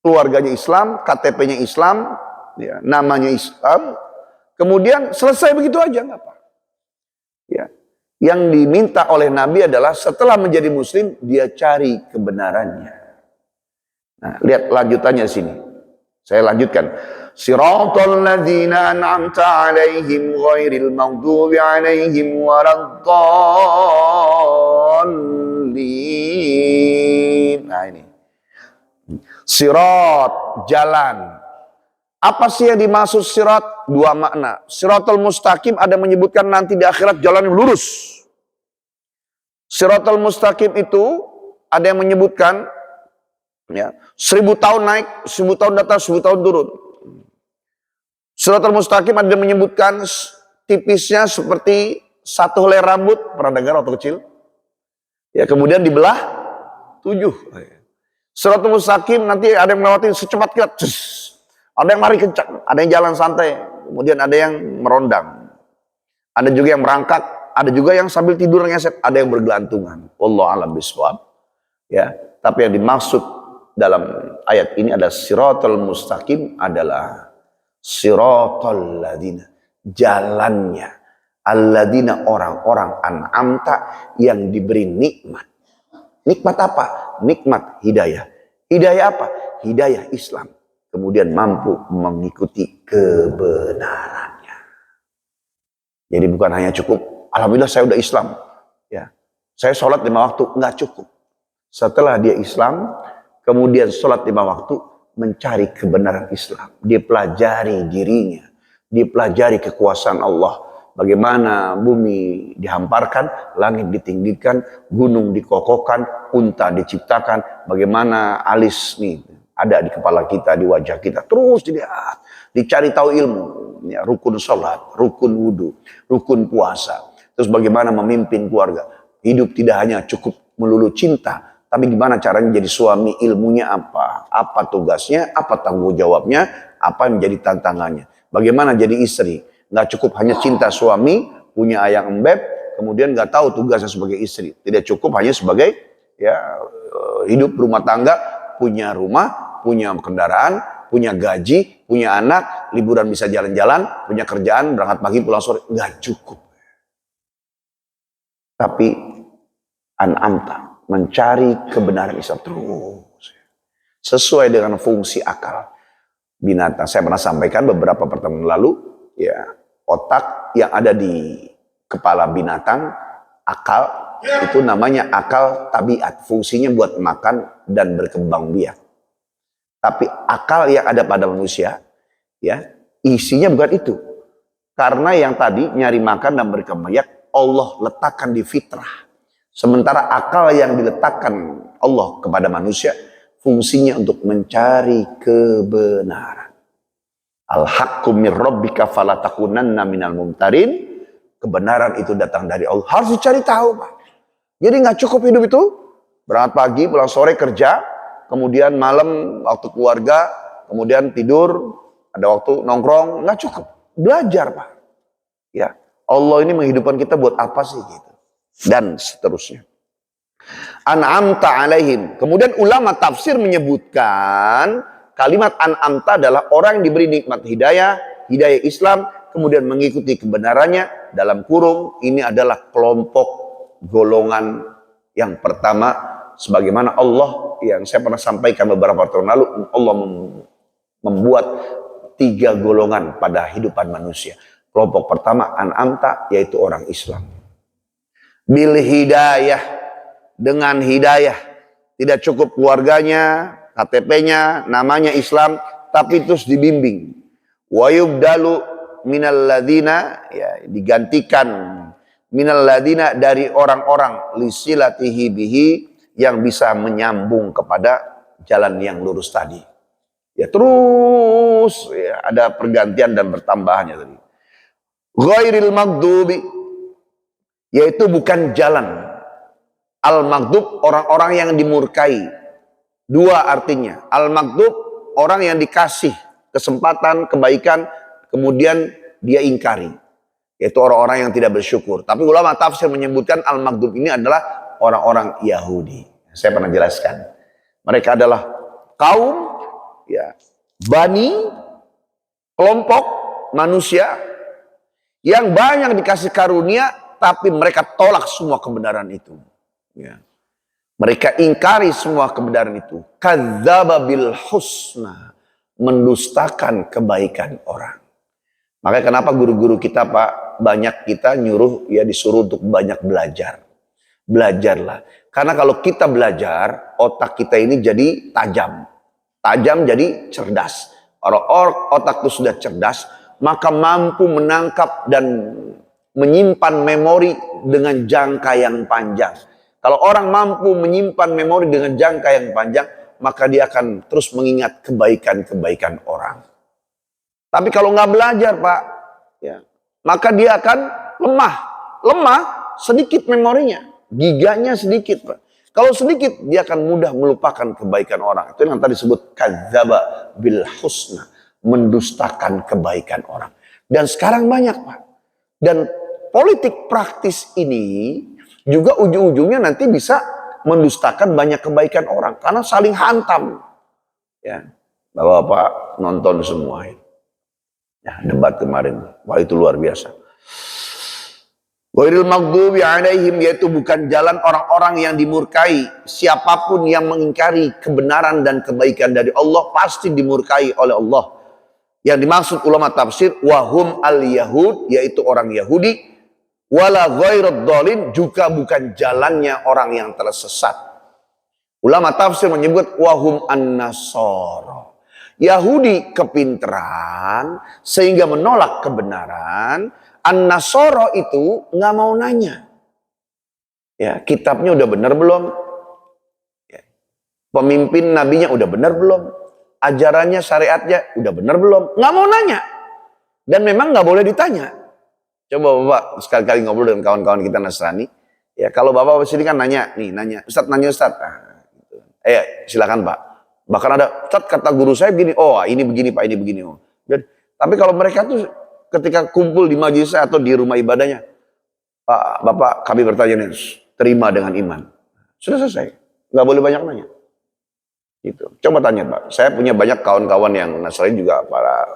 keluarganya Islam, KTP-nya Islam, ya, namanya Islam, kemudian selesai begitu aja nggak apa. Ya, yang diminta oleh Nabi adalah setelah menjadi Muslim dia cari kebenarannya. Nah, lihat lanjutannya di sini. Saya lanjutkan. Siratal ladzina an'amta 'alaihim ghairil maghdubi 'alaihim waladdallin. Nah ini. Sirat, jalan. Apa sih yang dimaksud sirat? Dua makna. Siratal mustaqim ada menyebutkan nanti di akhirat jalan yang lurus. Siratal mustaqim itu ada yang menyebutkan ya, 1000 tahun naik, 1000 tahun datang, 1000 tahun turun. Siratal mustaqim ada yang menyebutkan tipisnya seperti satu helai rambut, pernah dengar waktu kecil? Ya, kemudian dibelah 7. Siratal mustaqim nanti ada yang melewati secepat kilat. Ada yang lari kencang, ada yang jalan santai, kemudian ada yang merondang. Ada juga yang merangkak, ada juga yang sambil tidur ngeset, ada yang bergelantungan. Wallahu a'lam bishawab. Ya, tapi yang dimaksud dalam ayat ini adalah siratal mustaqim adalah siratal ladzina, jalannya alladzina orang-orang an'amta yang diberi nikmat. Nikmat apa? Nikmat hidayah. Hidayah apa? Hidayah Islam. Kemudian mampu mengikuti kebenarannya. Jadi bukan hanya cukup, alhamdulillah saya udah Islam. Ya, saya sholat 5 waktu, nggak cukup. Setelah dia Islam, kemudian sholat 5 waktu, mencari kebenaran Islam. Dia pelajari dirinya, dia pelajari kekuasaan Allah. Bagaimana bumi dihamparkan, langit ditinggikan, gunung dikokohkan, unta diciptakan. Bagaimana alis nih ada di kepala kita, di wajah kita. Terus dilihat, dicari tahu ilmu. Ya, rukun sholat, rukun wudhu, rukun puasa. Terus bagaimana memimpin keluarga. Hidup tidak hanya cukup melulu cinta, tapi gimana caranya jadi suami, ilmunya apa? Apa tugasnya, apa tanggung jawabnya, apa yang menjadi tantangannya. Bagaimana jadi istri. Nggak cukup hanya cinta suami, punya ayang embeb, kemudian nggak tahu tugasnya sebagai istri. Tidak cukup hanya sebagai ya hidup rumah tangga, punya rumah, punya kendaraan, punya gaji, punya anak, liburan bisa jalan-jalan, punya kerjaan, berangkat pagi pulang sore, nggak cukup. Tapi an'amta, mencari kebenaran Islam terus sesuai dengan fungsi akal binatang. Saya pernah sampaikan beberapa pertemuan lalu, ya otak yang ada di kepala binatang, akal itu namanya akal tabiat, fungsinya buat makan dan berkembang biak. Tapi akal yang ada pada manusia, ya isinya bukan itu. Karena yang tadi nyari makan dan berkembang biak Allah letakkan di fitrah. Sementara akal yang diletakkan Allah kepada manusia fungsinya untuk mencari kebenaran. Al-haqqu min rabbika fala takunanna minal mumtarin. Kebenaran itu datang dari Allah. Harus dicari tahu, Pak. Jadi nggak cukup hidup itu. Berangkat pagi, pulang sore kerja. Kemudian malam waktu keluarga. Kemudian tidur. Ada waktu nongkrong. Nggak cukup. Belajar, Pak. Ya, Allah ini menghidupkan kita buat apa sih gitu. Dan seterusnya. An'amta alaihim. Kemudian ulama tafsir menyebutkan kalimat an'amta adalah orang yang diberi nikmat hidayah, hidayah Islam, kemudian mengikuti kebenarannya. Dalam kurung, ini adalah kelompok golongan yang pertama. Sebagaimana Allah, yang saya pernah sampaikan beberapa tahun lalu, Allah membuat 3 golongan pada hidupan manusia. Kelompok pertama, an'amta, yaitu orang Islam. Bil hidayah, dengan hidayah. Tidak cukup keluarganya, KTP-nya, namanya Islam, tapi terus dibimbing. Wa yubdalu minal ladina, ya, digantikan minal ladina dari orang-orang lisilatihi bihi yang bisa menyambung kepada jalan yang lurus tadi. Ya terus ya, ada pergantian dan bertambahannya tadi. Ghairil maghdubi, yaitu bukan jalan. Al-maghdub, orang-orang yang dimurkai. 2 artinya. Al-maghdub, orang yang dikasih kesempatan, kebaikan, kemudian dia ingkari. Yaitu orang-orang yang tidak bersyukur. Tapi ulama tafsir menyebutkan al-maghdub ini adalah orang-orang Yahudi. Saya pernah jelaskan. Mereka adalah kaum, ya, bani, kelompok manusia yang banyak dikasih karunia, tapi mereka tolak semua kebenaran itu. Ya. Mereka ingkari semua kebenaran itu. Kadzdzaba bil husna. mendustakan kebaikan orang. Makanya kenapa guru-guru kita Pak, banyak kita nyuruh ya disuruh untuk banyak belajar. Belajarlah. Karena kalau kita belajar, otak kita ini jadi tajam. Tajam jadi cerdas. Orang otak itu sudah cerdas, maka mampu menangkap dan menyimpan memori dengan jangka yang panjang. Kalau orang mampu menyimpan memori dengan jangka yang panjang, maka dia akan terus mengingat kebaikan-kebaikan orang. Tapi kalau nggak belajar Pak, ya, maka dia akan lemah. Lemah, sedikit memorinya. Giganya sedikit Pak. Kalau sedikit, dia akan mudah melupakan kebaikan orang. Itu yang tadi disebut kadzdzaba bil husna. Mendustakan kebaikan orang. Dan sekarang banyak Pak. Dan politik praktis ini juga ujung-ujungnya nanti bisa mendustakan banyak kebaikan orang. Karena saling hantam. Ya, Bapak-bapak nonton semua ini. Ya, debat kemarin, wah itu luar biasa. Ghairil maghdubi alaihim, yaitu bukan jalan orang-orang yang dimurkai. Siapapun yang mengingkari kebenaran dan kebaikan dari Allah pasti dimurkai oleh Allah. Yang dimaksud ulama tafsir wahum al-yahud, yaitu orang Yahudi, wala ghairad dhalin, juga bukan jalannya orang yang tersesat. Ulama tafsir menyebut wahum an-nasara. Yahudi kepinteran sehingga menolak kebenaran. An-Nasara itu nggak mau nanya. Ya, kitabnya udah benar belum? Ya. Pemimpin nabinya udah benar belum? Ajarannya, syariatnya udah benar belum? Nggak mau nanya. Dan memang nggak boleh ditanya. Coba Bapak sekali-kali ngobrol dengan kawan-kawan kita Nasrani. Ya, kalau Bapak sini kan nanya, Ustaz nanya Ustaz. Nah, gitu. Silakan Pak. Bahkan ada, Ustaz kata guru saya begini, oh ini begini Pak, ini begini. Oh. Dan, tapi kalau mereka tuh ketika kumpul di majelis atau di rumah ibadahnya, Pak, Bapak kami bertanya nih, terima dengan iman. Sudah selesai, nggak boleh banyak nanya. Gitu. Coba tanya Pak, saya punya banyak kawan-kawan yang Nasrani juga para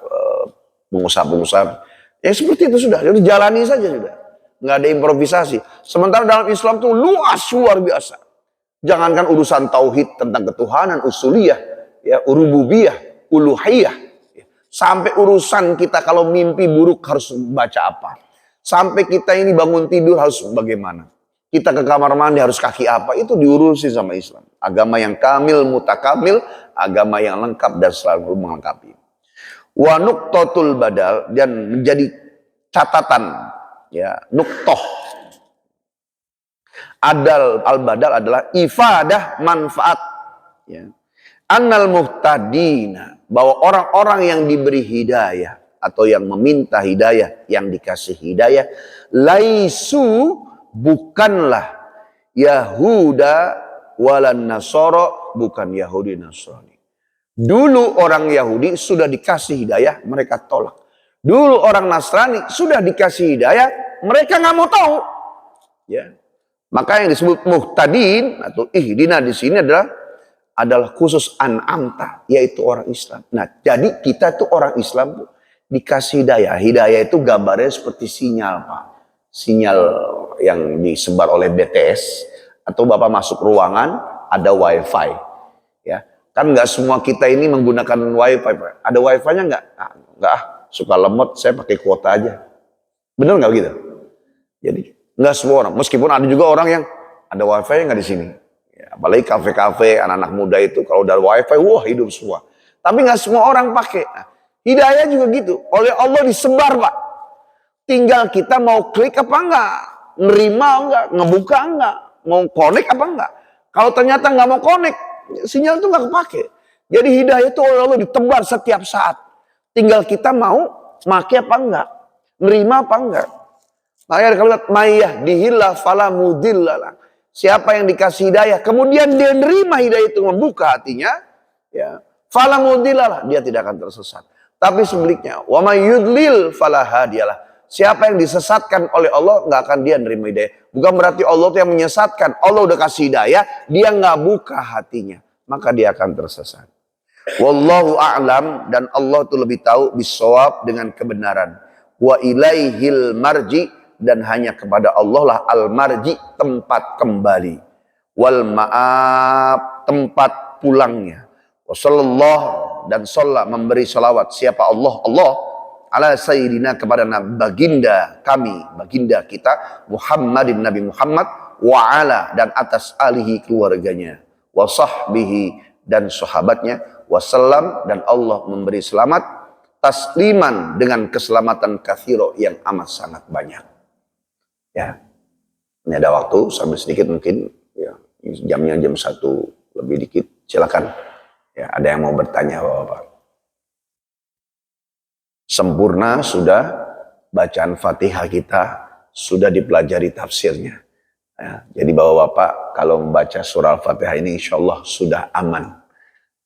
pengusaha-pengusaha. Ya seperti itu sudah, jadi jalani saja sudah. Nggak ada improvisasi. Sementara dalam Islam tuh luar biasa. Jangankan urusan tauhid tentang ketuhanan, usuliyah, ya, rububiyah, uluhiyah. Sampai urusan kita kalau mimpi buruk harus baca apa. Sampai kita ini bangun tidur harus bagaimana. Kita ke kamar mandi harus kaki apa. Itu diurusi sama Islam. Agama yang kamil, mutakamil. Agama yang lengkap dan selalu melengkapi. Wa nuqtatul badal, dan menjadi catatan. Ya, nuqtoh. Al-badal adalah ifadah manfaat. Ya. Annal muhtadina, bahwa orang-orang yang diberi hidayah atau yang meminta hidayah, yang dikasih hidayah, laisu, bukanlah Yahuda walan Nasara, bukan Yahudi Nasrani. Dulu orang Yahudi sudah dikasih hidayah, mereka tolak. Dulu orang Nasrani sudah dikasih hidayah, mereka nggak mau tahu. Ya. Maka yang disebut muhtadin atau ihdina di sini adalah khusus an'amta, yaitu orang Islam. Nah, jadi kita tuh orang Islam dikasih hidayah. Hidayah itu gambarnya seperti sinyal, Pak. Sinyal yang disebar oleh BTS atau Bapak masuk ruangan ada wifi. Ya, kan nggak semua kita ini menggunakan wifi, Pak. Ada wifi-nya nggak? Nah, nggak, suka lemot, saya pakai kuota aja. Bener nggak gitu? Jadi nggak semua orang, meskipun ada juga orang yang ada wifi nggak di sini. Ya, apalagi kafe-kafe anak-anak muda itu kalau udah wifi, wah hidup semua. Tapi nggak semua orang pakai. Nah, hidayah juga gitu, oleh Allah disebar Pak. Tinggal kita mau klik apa enggak, nerima enggak, ngebuka enggak, mau connect apa enggak. Kalau ternyata nggak mau connect, sinyal itu nggak kepake. Jadi hidayah itu oleh Allah ditebar setiap saat. Tinggal kita mau pakai apa enggak, nerima apa enggak. Makanya kalau lihat mayah dihillah fala mudillalah. Siapa yang dikasih hidayah, kemudian dia nerima hidayah itu, membuka hatinya, ya, fala mudillalah, dia tidak akan tersesat. Tapi sebaliknya, wa may yudlil fala hadiyalah. Siapa yang disesatkan oleh Allah, nggak akan dia nerima hidayah. Bukan berarti Allah itu yang menyesatkan. Allah udah kasih hidayah, dia nggak buka hatinya, maka dia akan tersesat. Wallahu a'lam, dan Allah itu lebih tahu bisawab, dengan kebenaran. Wa ilaihil marji, dan hanya kepada Allah lah al-marji, tempat kembali. Wal ma'ab, tempat pulangnya. Wassallallahu dan sholat memberi salawat siapa Allah ala sayyidina kepada baginda kami, baginda kita Muhammadin Nabi Muhammad wa ala dan atas alihi keluarganya wa sahbihi dan sahabatnya wasallam dan Allah memberi selamat tasliman dengan keselamatan katsiro yang amat sangat banyak. Ya. Ini ada waktu sambil sedikit mungkin ya, jamnya jam 1 lebih dikit. Silakan. Ya, ada yang mau bertanya Bapak-bapak. Sempurna sudah bacaan Fatihah kita, sudah dipelajari tafsirnya. Ya, jadi Bapak-bapak kalau membaca surah Al-Fatihah ini insya Allah sudah aman.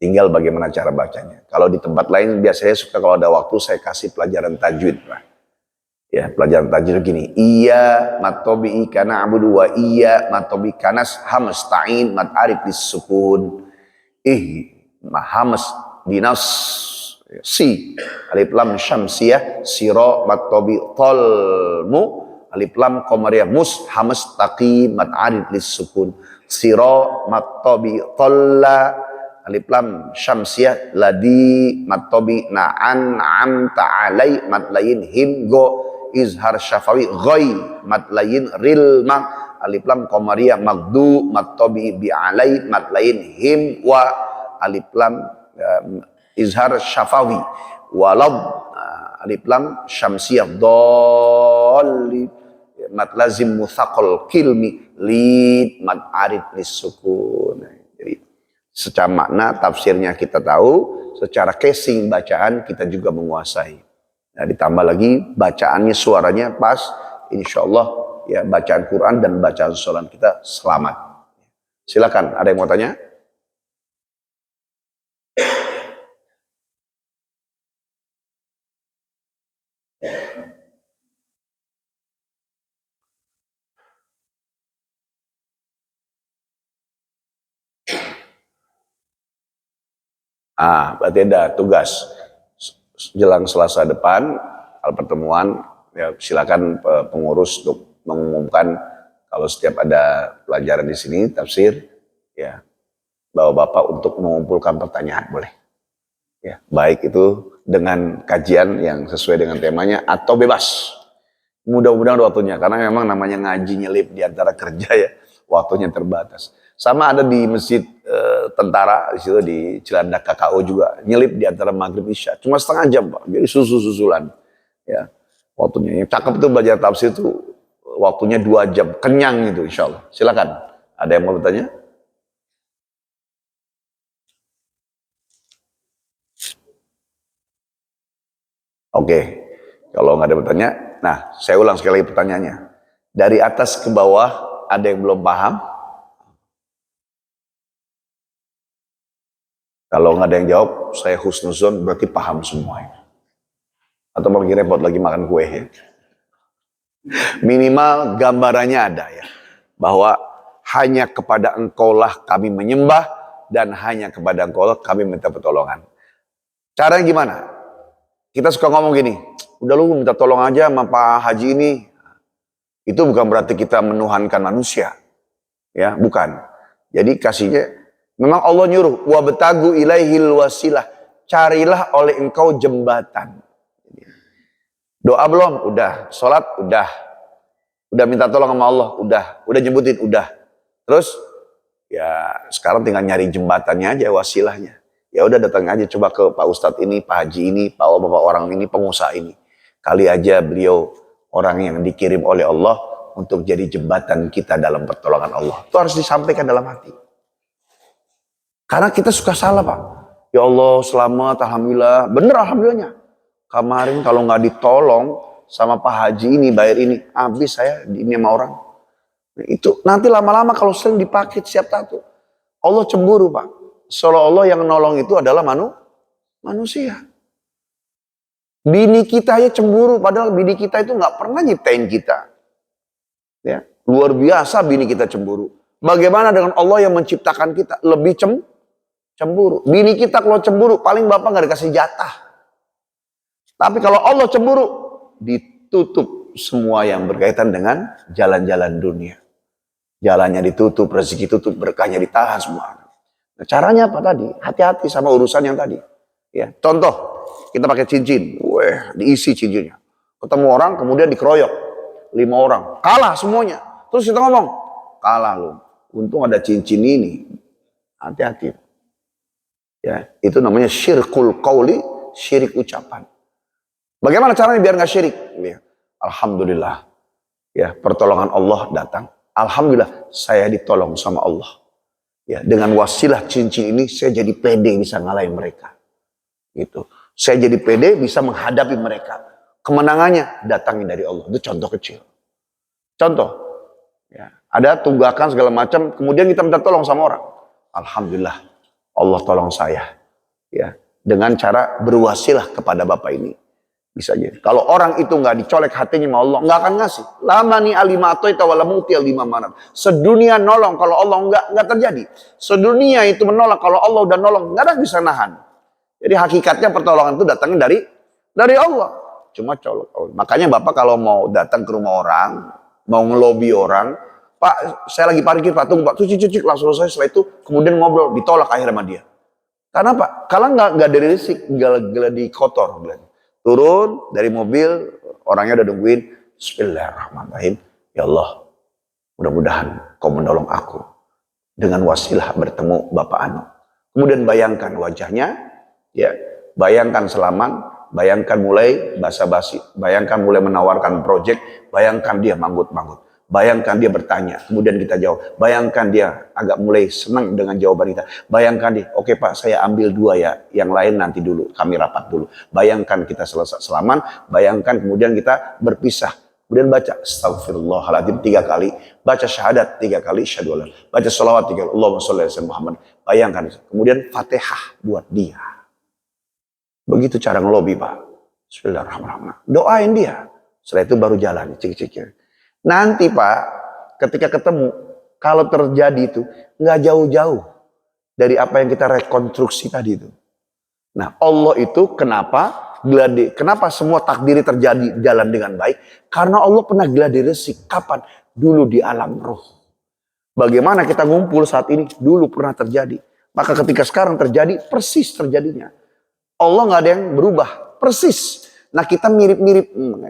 Tinggal bagaimana cara bacanya. Kalau di tempat lain biasanya suka kalau ada waktu saya kasih pelajaran tajwid. Pak. Ya, pelajaran tajwid gini. Iya matobi kana abudu wa iya matobi kanas hamasta'in mat arif disukun. Mahamas dinas si alif lam syamsiyah siro matobi tolmu alif lam qamariyah mus hamastaqim mat arif disukun siro matobi tolla alif lam syamsiyah ladi matobi na'an amta alai matlayin him go izhar syafawi ghoi matlayin ril ma alif lam qamariyah magdu matobi bi alai matlayin him wa alif lam izhar syafawi walad alif lam syamsiyah dolli mat lazim muthaqal kilmi lid mat arif lisukun. Jadi secara makna tafsirnya kita tahu, secara casing bacaan kita juga menguasai. Nah, ditambah lagi bacaannya suaranya pas, insya Allah ya bacaan Quran dan bacaan sholat kita selamat. Silakan, ada yang mau tanya? Berarti ada tugas jelang Selasa depan pertemuan ya silakan pengurus untuk mengumumkan kalau setiap ada pelajaran di sini tafsir ya bapak-bapak untuk mengumpulkan pertanyaan boleh ya baik itu dengan kajian yang sesuai dengan temanya atau bebas mudah-mudahan waktunya karena memang namanya ngaji nyelip di antara kerja ya waktunya terbatas. Sama ada di masjid tentara di situ di Cilandak KKO juga nyelip di antara maghrib isya cuma setengah jam Pak jadi susulan ya waktunya yang cakep itu belajar tafsir itu waktunya 2 jam kenyang itu insya Allah. Silakan ada yang mau bertanya? Oke kalau nggak ada bertanya nah saya ulang sekali lagi pertanyaannya dari atas ke bawah ada yang belum paham? Kalau nggak ada yang jawab, saya husnuzon berarti paham semuanya. Atau mau lagi repot lagi makan kue ya. Minimal gambarannya ada ya. Bahwa hanya kepada engkaulah kami menyembah dan hanya kepada engkaulah kami minta pertolongan. Caranya gimana? Kita suka ngomong gini, udah lu minta tolong aja sama Pak Haji ini. Itu bukan berarti kita menuhankan manusia. Ya, bukan. Jadi kasihnya memang Allah nyuruh wabtagu ilaihil wasilah, carilah oleh engkau jembatan. Doa belum? Udah. Salat? Udah. Udah minta tolong sama Allah? Udah nyebutin? Udah. Terus ya sekarang tinggal nyari jembatannya aja, wasilahnya. Ya udah datang aja coba ke Pak Ustadz ini, Pak Haji ini, Pak Bapak orang ini, pengusaha ini. Kali aja beliau orang yang dikirim oleh Allah untuk jadi jembatan kita dalam pertolongan Allah. Itu harus disampaikan dalam hati. Karena kita suka salah Pak. Ya Allah selamat, Alhamdulillah. Bener Alhamdulillahnya. Kemarin kalau nggak ditolong sama Pak Haji ini, bayar ini. Habis saya ini sama orang. Itu nanti lama-lama kalau sering dipakai siap tato. Allah cemburu Pak. Seolah-olah yang nolong itu adalah manusia. Bini kita aja cemburu. Padahal bini kita itu nggak pernah nyiptain kita. Ya, luar biasa bini kita cemburu. Bagaimana dengan Allah yang menciptakan kita? Lebih cemburu. Bini kita kalau cemburu, paling bapak nggak dikasih jatah. Tapi kalau Allah cemburu, ditutup semua yang berkaitan dengan jalan-jalan dunia. Jalannya ditutup, rezeki tutup, berkahnya ditahan semua. Nah, caranya apa tadi? Hati-hati sama urusan yang tadi. Ya, contoh, kita pakai cincin, diisi cincinnya. Ketemu orang, kemudian dikeroyok 5 orang, kalah semuanya. Terus kita ngomong, kalah lu. Untung ada cincin ini. Hati-hati. Ya, itu namanya syirkul qauli, syirik ucapan. Bagaimana caranya biar nggak syirik? Ya, alhamdulillah. Ya, pertolongan Allah datang. Alhamdulillah, saya ditolong sama Allah. Ya, dengan wasilah cincin ini, saya jadi pede bisa ngalahin mereka. Gitu. Saya jadi pede bisa menghadapi mereka. Kemenangannya datangnya dari Allah. Itu contoh kecil. Contoh. Ya, ada tunggakan segala macam. Kemudian kita minta tolong sama orang. Alhamdulillah. Allah tolong saya. Ya, dengan cara berwasilah kepada Bapak ini. Bisa jadi. Kalau orang itu nggak dicolek hatinya sama Allah, nggak akan ngasih. Lama nih alimato itu walamuti alima manat. Sedunia nolong, kalau Allah nggak terjadi. Sedunia itu menolak, kalau Allah udah nolong, nggak ada yang bisa nahan. Jadi hakikatnya pertolongan itu datangnya dari Allah. Cuma colok. Makanya Bapak kalau mau datang ke rumah orang, mau ngelobi orang, Pak, saya lagi parkir, Pak, tunggu Pak, cuci, langsung selesai. Setelah itu kemudian ngobrol, ditolak akhirnya sama dia. Karena Pak, kalau nggak dari risik, geladi kotor. Turun dari mobil, orangnya udah nungguin, Bismillahirrahmanirrahim. Ya Allah, mudah-mudahan kau menolong aku dengan wasilah bertemu Bapak Anu. Kemudian bayangkan wajahnya. Ya, bayangkan selaman, bayangkan mulai basa-basi, bayangkan mulai menawarkan proyek, bayangkan dia manggut-manggut, bayangkan dia bertanya, kemudian kita jawab, bayangkan dia agak mulai senang dengan jawaban kita, bayangkan dia, oke Pak, saya ambil 2 ya, yang lain nanti dulu, kami rapat dulu, bayangkan kita selesai selaman, bayangkan kemudian kita berpisah, kemudian baca astagfirullahaladzim 3 kali, baca syahadat 3 kali, syahadu, baca sholawat 3 kali, Allahumma sholli ala Muhammad, bayangkan, kemudian fatihah buat dia. Begitu cara ngelobi Pak. Bismillahirrahmanirrahim. Doain dia. Setelah itu baru jalan. Cik-cik. Nanti Pak, ketika ketemu, kalau terjadi itu, nggak jauh-jauh dari apa yang kita rekonstruksi tadi itu. Nah Allah itu kenapa semua takdiri terjadi jalan dengan baik? Karena Allah pernah gladi resik. Kapan? Dulu di alam roh. Bagaimana kita ngumpul saat ini? Dulu pernah terjadi. Maka ketika sekarang terjadi, persis terjadinya. Allah nggak ada yang berubah, persis. Nah kita mirip-mirip,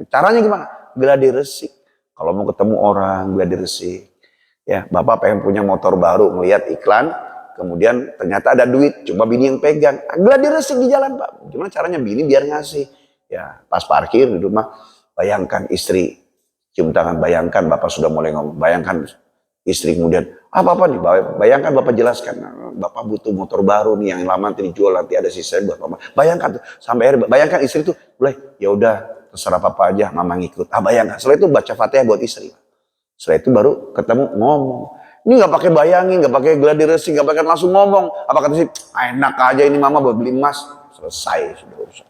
caranya gimana? Gladi resik. Kalau mau ketemu orang, gladi resik. Ya, Bapak pengen punya motor baru, melihat iklan, kemudian ternyata ada duit, coba bini yang pegang. Gladi resik di jalan Pak. Gimana caranya bini biar ngasih? Ya, pas parkir di rumah, bayangkan istri cium tangan, bayangkan Bapak sudah mulai ngomong, bayangkan istri kemudian, apa nih? Bayangkan Bapak jelaskan, Bapak butuh motor baru nih yang lama nanti dijual, nanti ada sisa buat Bapak. Bayangkan tuh, sampai akhirnya bayangkan istri tuh, boleh, ya udah terserah Papa aja, Mama ngikut. Bayangkan. Setelah itu baca Fatihah buat istri. Setelah itu baru ketemu ngomong. Ini nggak pakai bayangin, nggak pakai gladi resik, nggak pakai langsung ngomong. Apa kata sih? Enak aja ini Mama buat beli emas. Selesai sudah urusan.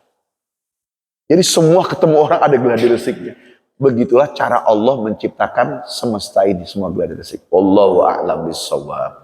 Jadi semua ketemu orang ada gladi resiknya. Begitulah cara Allah menciptakan semesta ini semua gladi resik. Wallahu a'lam bissawab.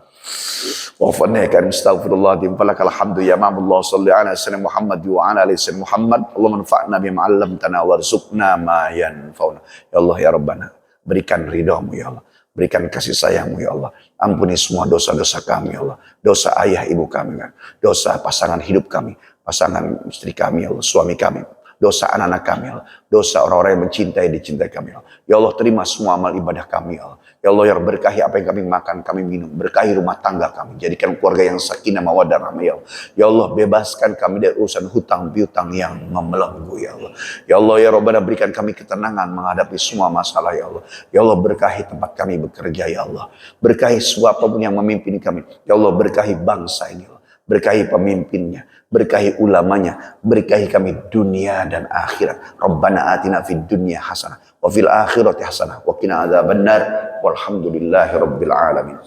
Wa fanaikan astaghfirullahaladzim falakal hamdu ya ma'amullah salli ala sayyidina Muhammad wa ala ali sayyidina Muhammad Allah manfa'na bima 'allamtana warzuqna ma yanfa'una. Ya Allah ya Rabbana, berikan ridhamu ya Allah, berikan kasih sayangmu ya Allah, ampuni semua dosa-dosa kami ya Allah, dosa ayah ibu kami, dosa pasangan hidup kami, pasangan istri kami ya Allah, suami kami, dosa anak-anak kami ya Allah, dosa orang-orang yang mencintai dicintai kami ya Allah. Ya Allah, terima semua amal ibadah kami ya Allah. Ya Allah, ya berkahi apa yang kami makan, kami minum, berkahi rumah tangga kami, jadikan keluarga yang sakinah mawaddah rahmah ya Allah. Ya Allah, bebaskan kami dari urusan hutang piutang yang membelenggu ya Allah. Ya Allah ya Rabbana, berikan kami ketenangan menghadapi semua masalah ya Allah. Ya Allah, berkahi tempat kami bekerja ya Allah. Berkahi siapapun yang memimpin kami. Ya Allah, berkahi bangsa ini ya Allah. Berkahi pemimpinnya, berkahi ulamanya, berkahi kami dunia dan akhirat. Rabbana atina fid dunya hasanah wa fil akhirati hasanah wa qina adzabannar walhamdulillahi rabbil alamin.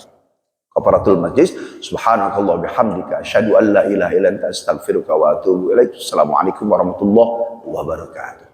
Kafaratul majlis, subhanakallah bihamdika asyhadu an la ilaha illa anta astaghfiruka wa atubu ilaik. Assalamualaikum warahmatullahi wabarakatuh.